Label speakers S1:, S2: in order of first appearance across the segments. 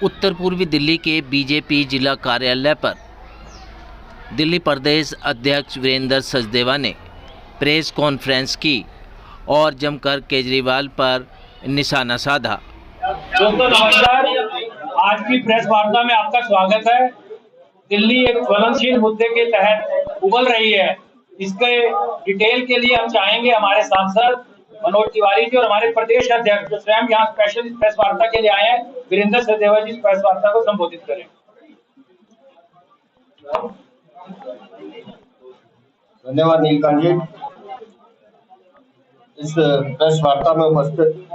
S1: उत्तर पूर्वी दिल्ली के बीजेपी जिला कार्यालय पर दिल्ली प्रदेश अध्यक्ष वीरेंद्र सचदेवा ने प्रेस कॉन्फ्रेंस की और जमकर केजरीवाल पर निशाना साधा।
S2: दोस्तों नमस्कार, आज की प्रेस वार्ता में आपका स्वागत है। दिल्ली एक ज्वलनशील मुद्दे के तहत उबल रही है। इसके डिटेल के लिए हम चाहेंगे हमारे सांसद मनोज तिवारी जी और हमारे प्रदेश अध्यक्ष जो स्वयं यहाँ स्पेशल प्रेस वार्ता के लिए आए हैं, वीरेंद्र सचदेवा जी, प्रेस वार्ता को संबोधित करें।
S3: धन्यवाद नीलकांत जी। इस प्रेस वार्ता में उपस्थित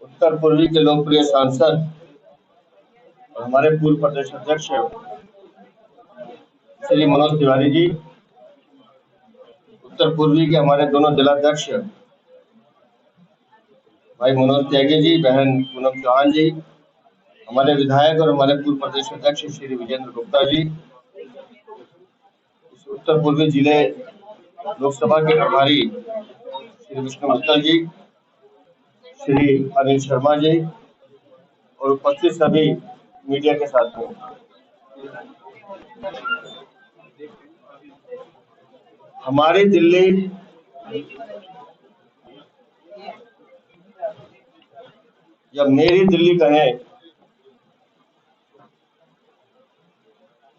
S3: उत्तर पूर्वी के लोकप्रिय सांसद और हमारे पूर्व प्रदेश अध्यक्ष श्री मनोज तिवारी जी, उत्तर पूर्वी के हमारे दोनों जिलाध्यक्ष भाई मनोज त्यागी जी, बहन पूनम चौहान जी, हमारे विधायक और हमारे पूर्व प्रदेश अध्यक्ष श्री विजेंद्र गुप्ता जी, उत्तर पूर्वी जिले लोकसभा के प्रभारी श्री विष्णु मित्तल जी, श्री अनिल शर्मा जी और उपस्थित सभी मीडिया के साथियों, हमारी दिल्ली या मेरी दिल्ली कहें,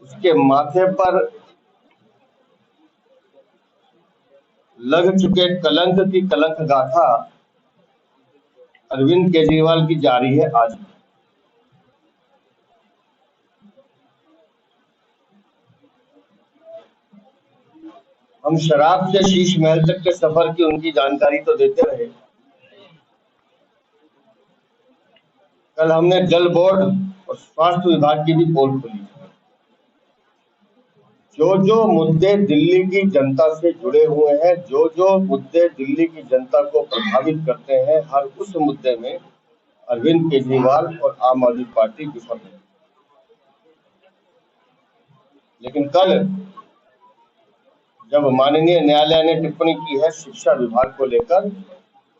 S3: उसके माथे पर लग चुके कलंक की कलंक गाथा अरविंद केजरीवाल की जारी है। आज हम शराब से शीश महल तक के सफर की उनकी जानकारी तो देते रहे। कल हमने जल बोर्ड और स्वास्थ्य विभाग की भी पोल खोली। जो मुद्दे दिल्ली की जनता से जुड़े हुए हैं, जो मुद्दे दिल्ली की जनता को प्रभावित करते हैं, हर उस मुद्दे में अरविंद केजरीवाल और आम आदमी पार्टी विफल है। लेकिन कल जब माननीय न्यायालय ने टिप्पणी की है शिक्षा विभाग को लेकर,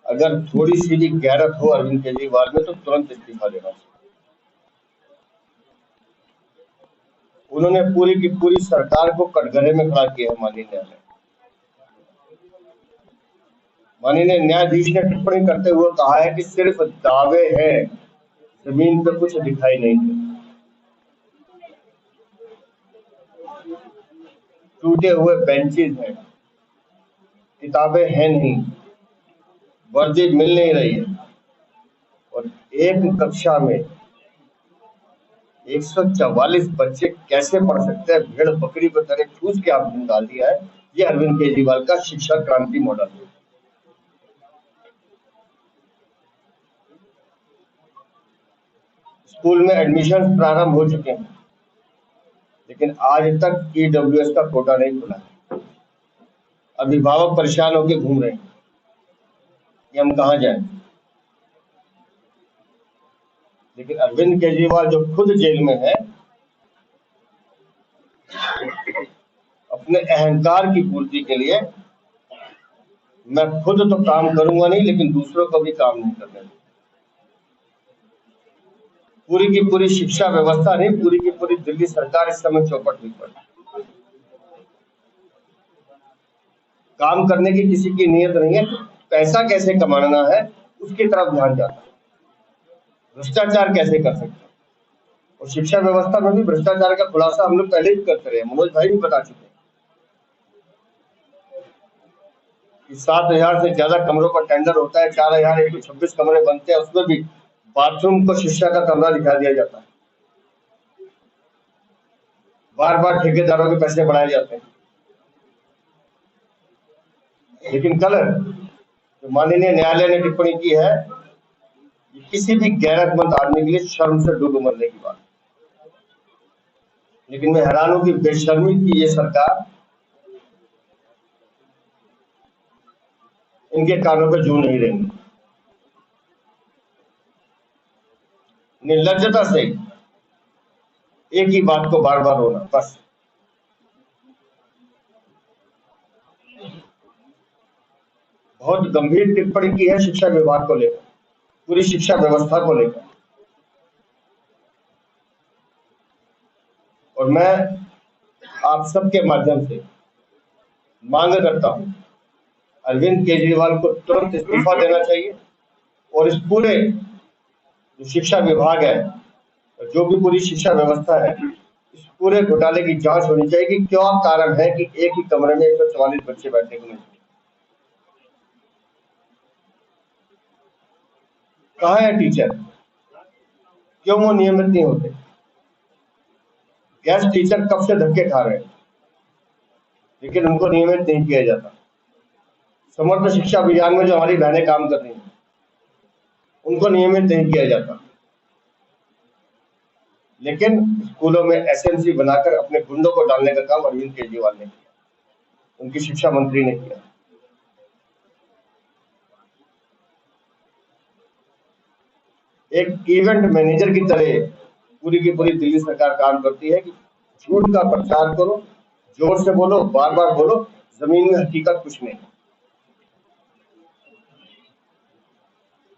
S3: अगर थोड़ी सी भी गैरत हो अरविंद केजरीवाल में तो तुरंत इस्तीफा देना चाहिए। उन्होंने पूरी की पूरी सरकार को कटघरे में खड़ा किया है। माननीय न्यायाधीश ने टिप्पणी करते हुए कहा है कि सिर्फ दावे हैं, जमीन पे कुछ दिखाई नहीं देता। टूटे हुए बेंचेस हैं, किताबें हैं नहीं, वर्दी मिल नहीं रही है और एक कक्षा में 144 बच्चे कैसे पढ़ सकते हैं? भेड़ बकरी पर तरह ठूस के आपने डाल दिया है। ये अरविंद केजरीवाल का शिक्षा क्रांति मॉडल है। स्कूल में एडमिशन प्रारंभ हो चुके हैं, लेकिन आज तक ईडब्ल्यूएस का कोटा नहीं खुला है। अभिभावक परेशान होकर घूम रहे हैं कि हम कहाँ जाएं। लेकिन अरविंद केजरीवाल जो खुद जेल में है, अपने अहंकार की पूर्ति के लिए मैं खुद तो काम करूंगा नहीं, लेकिन दूसरों को भी काम नहीं करने दूंगा। पूरी की पूरी शिक्षा व्यवस्था नहीं, पूरी की पूरी दिल्ली सरकार इस समय चौपट हुई पड़ी। काम करने की किसी की नीयत नहीं है, पैसा कैसे कमाना है उसकी तरफ ध्यान जाता है, भ्रष्टाचार कैसे कर सकते हैं। और शिक्षा व्यवस्था में भी भ्रष्टाचार का खुलासा हम लोग पहले भी करते रहे, मनोज भाई भी बता चुके हैं कि 7,000 से ज्यादा कमरों पर टेंडर होता है, 4,126 कमरे बनते हैं, उसमें भी बाथरूम को शिक्षा का कमरा दिखा दिया जाता है। बार बार ठेकेदारों के पैसे बढ़ाए जाते हैं। लेकिन कल जो माननीय न्यायालय ने टिप्पणी की है, ये किसी भी गैरतमंद आदमी के लिए शर्म से डूब मरने की बात। लेकिन मैं हैरान हूं कि बेशर्मी की ये सरकार इनके कानों पर जू नहीं रहेंगी। निर्लज्जता से एक ही बात को बार बार होना, बस। बहुत गंभीर टिप्पणी की है शिक्षा विभाग को लेकर, पूरी शिक्षा व्यवस्था को लेकर। और मैं आप सबके माध्यम से मांग करता हूं, अरविंद केजरीवाल को तुरंत इस्तीफा देना चाहिए और इस पूरे जो शिक्षा विभाग है, जो भी पूरी शिक्षा व्यवस्था है, इस पूरे घोटाले की जांच होनी चाहिए कि क्या कारण है कि एक ही कमरे में 144 बच्चे बैठने को मिलते। कहाँ है टीचर? क्यों वो नियमित नहीं होते? गेस्ट टीचर कब से धक्के खा रहे हैं, लेकिन उनको नियमित नहीं किया जाता। समर्थ शिक्षा अभियान में जो हमारी बहनें काम कर रही हैं, उनको नियमित नहीं किया जाता। लेकिन स्कूलों में एसएमसी बनाकर अपने गुंडों को डालने का काम अरविंद केजरीवाल ने किया, उनकी शिक्षा मंत्री ने किया। एक इवेंट मैनेजर की तरह पूरी की पूरी दिल्ली सरकार काम करती है कि झूठ का प्रचार करो, जोर से बोलो, बार बार बोलो, जमीन में हकीकत कुछ नहीं।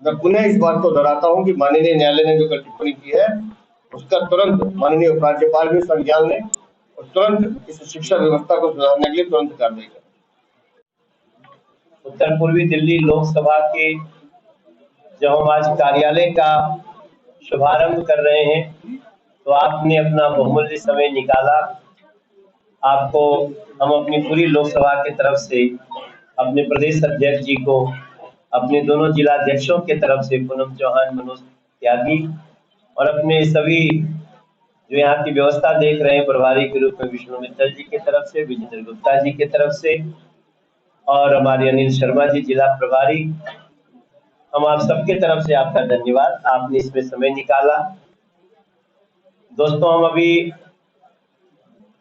S3: मैं पुनः इस बात को दोहराता हूं कि माननीय न्यायालय ने जो टिप्पणी की है, उसका तुरंत माननीय उपराज्यपाल भी संज्ञान लें और तुरंत इस शिक्षा व्यवस्था को सुधारने के लिए तुरंत कार्रवाई करें।
S4: उत्तर पूर्वी दिल्ली लोकसभा के जब हम आज कार्यालय का शुभारंभ कर रहे हैं, तो आपने अपना बहुमूल्य समय निकाला। आपको हम अपनी पूरी लोकसभा की तरफ से, अपने प्रदेश अध्यक्ष जी को, अपने दोनों जिला अध्यक्षों के तरफ से, पूनम चौहान, मनोज त्यागी, और अपने सभी जो यहाँ की व्यवस्था देख रहे हैं प्रभारी के रूप में विष्णु मित्तल जी की तरफ से, विजेंद्र गुप्ता जी की तरफ से, और हमारे अनिल शर्मा जी जिला प्रभारी, हम आप सबके तरफ से आपका धन्यवाद, आपने इसमें समय निकाला। दोस्तों, हम अभी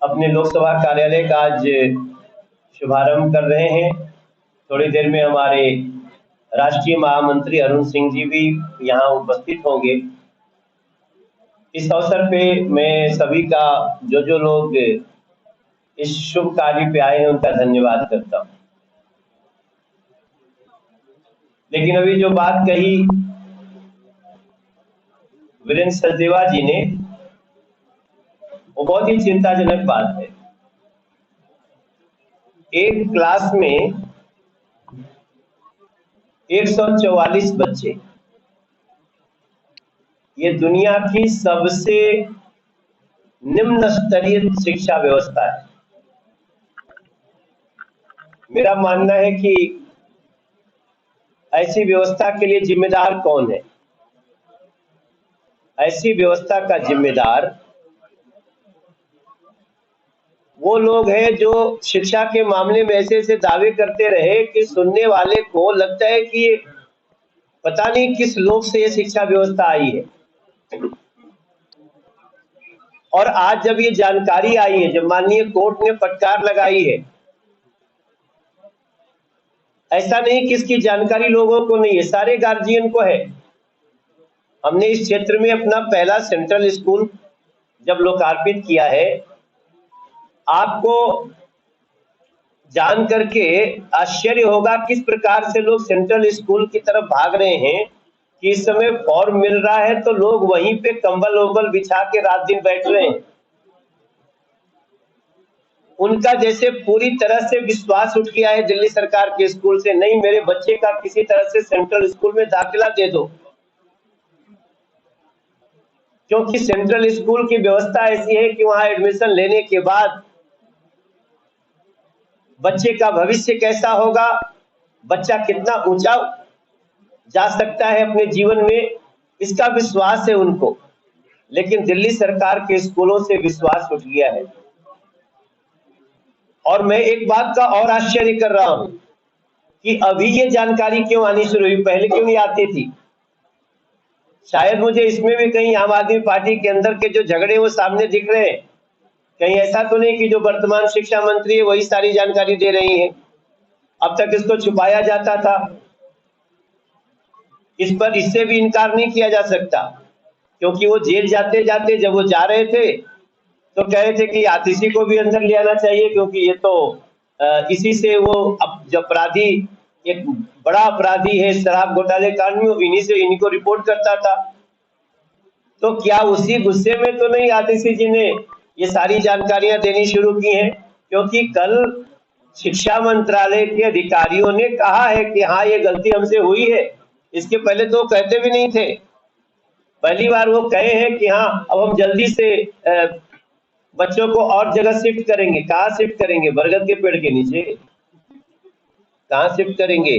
S4: अपने लोकसभा कार्यालय का आज शुभारंभ कर रहे हैं। थोड़ी देर में हमारे राष्ट्रीय महामंत्री अरुण सिंह जी भी यहाँ उपस्थित होंगे। इस अवसर पे मैं सभी का, जो लोग इस शुभ कार्य पे आए हैं, उनका धन्यवाद करता हूँ। लेकिन अभी जो बात कही वीरेंद्र सचदेवा जी ने, वो बहुत ही चिंताजनक बात है। एक क्लास में 144 बच्चे, ये दुनिया की सबसे निम्न स्तरीय शिक्षा व्यवस्था है। मेरा मानना है कि ऐसी व्यवस्था के लिए जिम्मेदार कौन है? ऐसी व्यवस्था का जिम्मेदार वो लोग हैं जो शिक्षा के मामले में ऐसे ऐसे दावे करते रहे कि सुनने वाले को लगता है कि पता नहीं किस लोक से ये शिक्षा व्यवस्था आई है। और आज जब ये जानकारी आई है, जब माननीय कोर्ट ने फटकार लगाई है, ऐसा नहीं कि इसकी जानकारी लोगों को नहीं है, सारे गार्जियन को है। हमने इस क्षेत्र में अपना पहला सेंट्रल स्कूल जब लोकार्पित किया है, आपको जान करके आश्चर्य होगा किस प्रकार से लोग सेंट्रल स्कूल की तरफ भाग रहे हैं कि इस समय फॉर्म मिल रहा है तो लोग वहीं पे कंबल उबल बिछा के रात दिन बैठ रहे हैं। उनका जैसे पूरी तरह से विश्वास उठ गया है दिल्ली सरकार के स्कूल से, नहीं मेरे बच्चे का किसी तरह से सेंट्रल स्कूल में दाखिला दे दो, क्योंकि सेंट्रल स्कूल की व्यवस्था ऐसी है कि वहां एडमिशन लेने के बाद बच्चे का भविष्य कैसा होगा, बच्चा कितना ऊंचा जा सकता है अपने जीवन में, इसका विश्वास है उनको। लेकिन दिल्ली सरकार के स्कूलों से विश्वास उठ गया है। और मैं एक बात का और आश्चर्य कर रहा हूं कि अभी ये जानकारी क्यों आनी शुरू हुई, पहले क्यों नहीं आती थी? शायद मुझे इसमें भी कहीं आम आदमी पार्टी के अंदर के जो झगड़े वो सामने दिख रहे हैं। कहीं ऐसा तो नहीं कि जो वर्तमान शिक्षा मंत्री है वही सारी जानकारी दे रही है? अब तक इसको छुपाया जाता था, इस पर इससे भी इनकार नहीं किया जा सकता, क्योंकि वो जेल जाते जाते जब वो जा रहे थे तो कह रहे थे कि आतिशी को भी अंदर ले आना चाहिए, क्योंकि ये तो इसी से वो अब जो अपराधी, एक बड़ा अपराधी है शराब घोटाले कांड में, इन्हीं से इन्हीं को रिपोर्ट करता था। तो क्या उसी गुस्से में तो नहीं आतिशी जी ने ये सारी जानकारियां देनी शुरू की हैं, क्योंकि कल शिक्षा मंत्रालय के अधिकारियों ने कहा है कि हाँ ये गलती हमसे हुई है। इसके पहले तो कहते भी नहीं थे, पहली बार वो कहे हैं कि हाँ अब हम जल्दी से बच्चों को और जगह शिफ्ट करेंगे। कहाँ शिफ्ट करेंगे? बरगद के पेड़ के नीचे? कहाँ शिफ्ट करेंगे?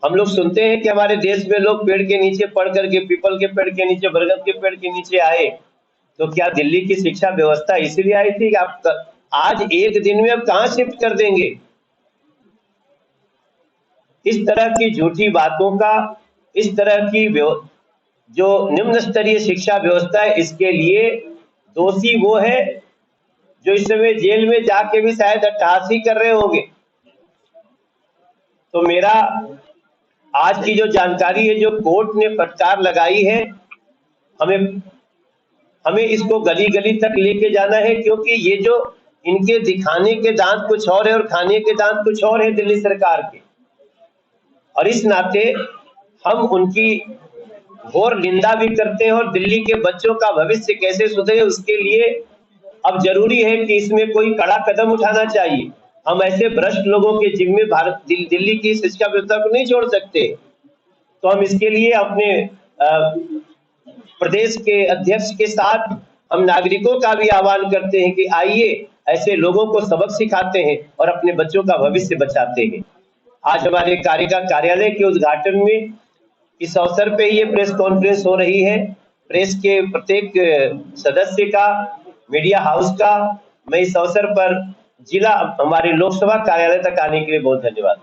S4: हम लोग सुनते हैं कि हमारे देश में लोग पेड़ के नीचे पढ़ करके, पीपल के पेड़ के नीचे, बरगद के पेड़ के नीचे आए, तो क्या दिल्ली की शिक्षा व्यवस्था इसीलिए आई थी कि आप आज एक दिन में अब कहाँ शिफ्ट कर देंगे? इस तरह की झूठी बातों का, इस तरह की जो निम्न स्तरीय शिक्षा व्यवस्था है, इसके लिए दोषी वो है जो इस समय जेल में जाके भी शायद अट्टहासी कर रहे होंगे। तो मेरा आज की जो जानकारी है, जो कोर्ट ने फटकार लगाई है, हमें इसको गली गली तक लेके जाना है, क्योंकि ये जो इनके दिखाने के दांत कुछ और है और खाने के दांत कुछ और है दिल्ली सरकार के, और इस नाते हम उनकी घोर निंदा भी करते हैं। और दिल्ली के बच्चों का भविष्य कैसे सुधरे, उसके लिए अब जरूरी है कि इसमें कोई कड़ा कदम उठाना चाहिए। हम ऐसे भ्रष्ट लोगों के जिम्मे दिल्ली की शिक्षा व्यवस्था को नहीं छोड़ सकते। तो हम इसके लिए अपने प्रदेश के अध्यक्ष के साथ हम नागरिकों का भी आह्वान करते हैं कि आइए ऐसे लोगों को सबक सिखाते हैं और अपने बच्चों का भविष्य बचाते हैं। आज हमारे कार्यालय के उद्घाटन में इस अवसर पे ये प्रेस कॉन्फ्रेंस हो रही है। प्रेस के प्रत्येक सदस्य का, मीडिया हाउस का मैं इस अवसर पर जिला हमारे लोकसभा कार्यालय तक आने के लिए बहुत धन्यवाद।